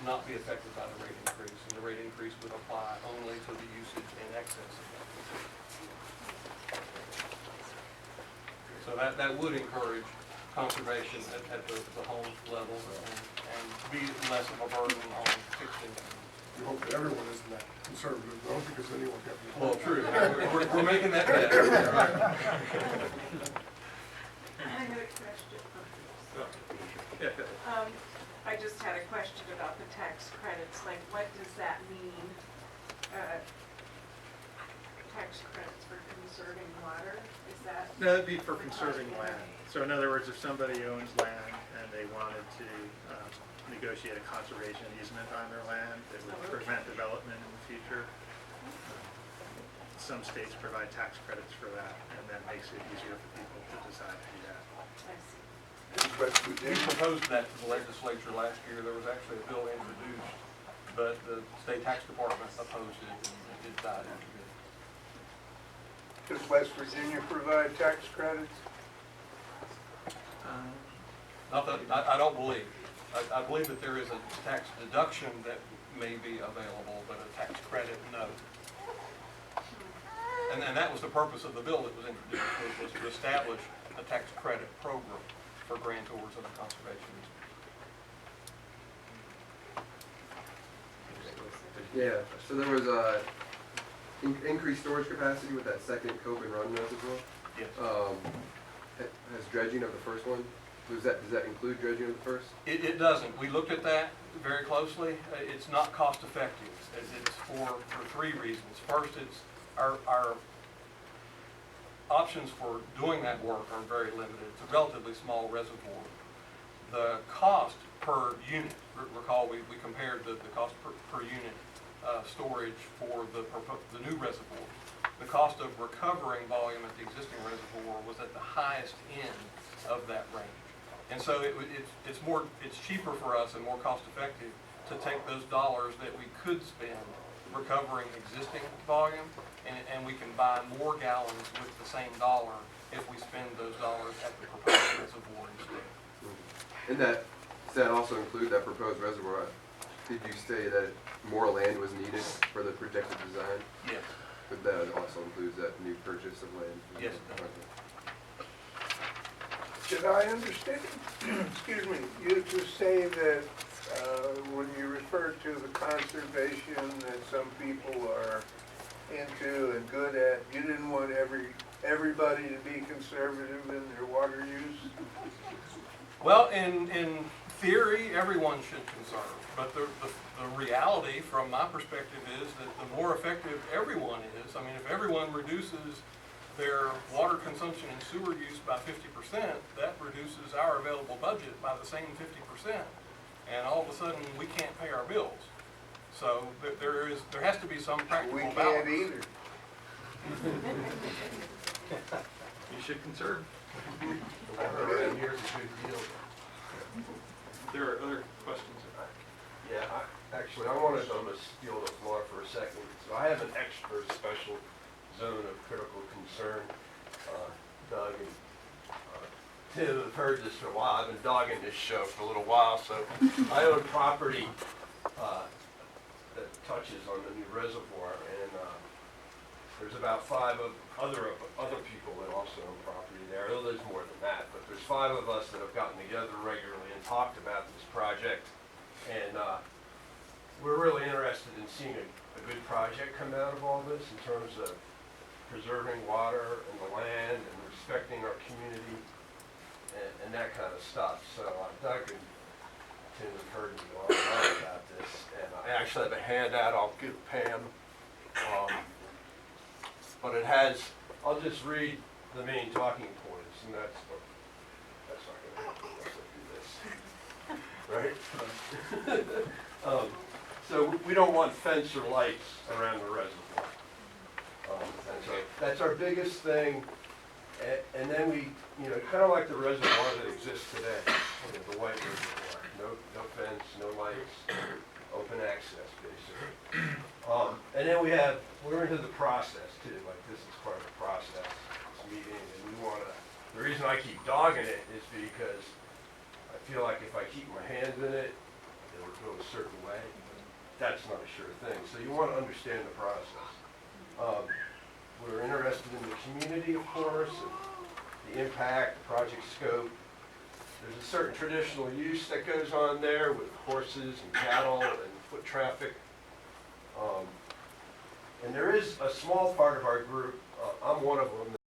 not be affected by the rate increase, and the rate increase would apply only to the usage in excess of that. So that would encourage conservation at the home level and be less of a burden on fixed income. We hope that everyone isn't that conservative, though, because then you won't get. Well, true. We're making that bet. Right. I had a question. Yeah. I just had a question about the tax credits. Like, what does that mean? Tax credits for conserving water? Is that? No, that'd be for conserving land. So in other words, if somebody owns land and they wanted to negotiate a conservation easement on their land that would prevent development in the future, some states provide tax credits for that, and that makes it easier for people to decide to do that. I see. But We proposed that to the legislature last year. There was actually a bill introduced, but the state tax department opposed it and did die after it. Does West Virginia provide tax credits? Not that, I don't believe. I believe that there is a tax deduction that may be available, but a tax credit, no. And that was the purpose of the bill that was introduced, was to establish a tax credit program for grantors of the conservation easement. Yeah, so there was increased storage capacity with that second Coben Run reservoir. Yes. Has dredging of the first one, does that include dredging of the first? It doesn't. We looked at that very closely. It's not cost effective. It's for three reasons. First, it's our options for doing that work are very limited. It's a relatively small reservoir. The cost per unit, recall we compared the cost per unit storage for the new reservoir. The cost of recovering volume at the existing reservoir was at the highest end of that range. And so it's cheaper for us and more cost effective to take those dollars that we could spend recovering existing volume, and we can buy more gallons with the same dollar if we spend those dollars at the proposed reservoir instead. And does that also include that proposed reservoir? Did you say that more land was needed for the projected design? Yes. But that also includes that new purchase of land? Yes, it does. Should I understand, excuse me, you to say that when you refer to the conservation that some people are into and good at, you didn't want everybody to be conservative in their water use? Well, in theory, everyone should conserve, but the reality from my perspective is that the more effective everyone is, I mean, if everyone reduces their water consumption and sewer use by 50%, that reduces our available budget by the same 50%. And all of a sudden, we can't pay our bills. So there has to be some practical balance. We can't either. You should conserve. Around here is a good deal. There are other questions. Yeah, actually, I wanted to steal the floor for a second. So I have an extra special zone of critical concern. Doug and Tim have heard this for a while. I've been dogging this show for a little while. So I own property that touches on the new reservoir, and there's about five other people that also own property there. I know there's more than that, but there's five of us that have gotten together regularly and talked about this project. And we're really interested in seeing a good project come out of all this in terms of preserving water and the land and respecting our community and that kind of stuff. So Doug and Tim have heard me a lot about this, and I actually have a handout I'll give Pam. But it has, I'll just read the main talking points, and that's not going to help unless I do this. Right? So we don't want fence or lights around the reservoir. That's our biggest thing. And then we, kind of like the reservoir that exists today, the white reservoir. No fence, no lights, open access, basically. And then we're into the process too. Like this is part of the process, this meeting, and the reason I keep dogging it is because I feel like if I keep my hands in it, that would go a certain way. That's not a sure thing, so you want to understand the process. We're interested in the community, of course, and the impact, the project scope. There's a certain traditional use that goes on there with horses and cattle and foot traffic. And there is a small part of our group, I'm one of them,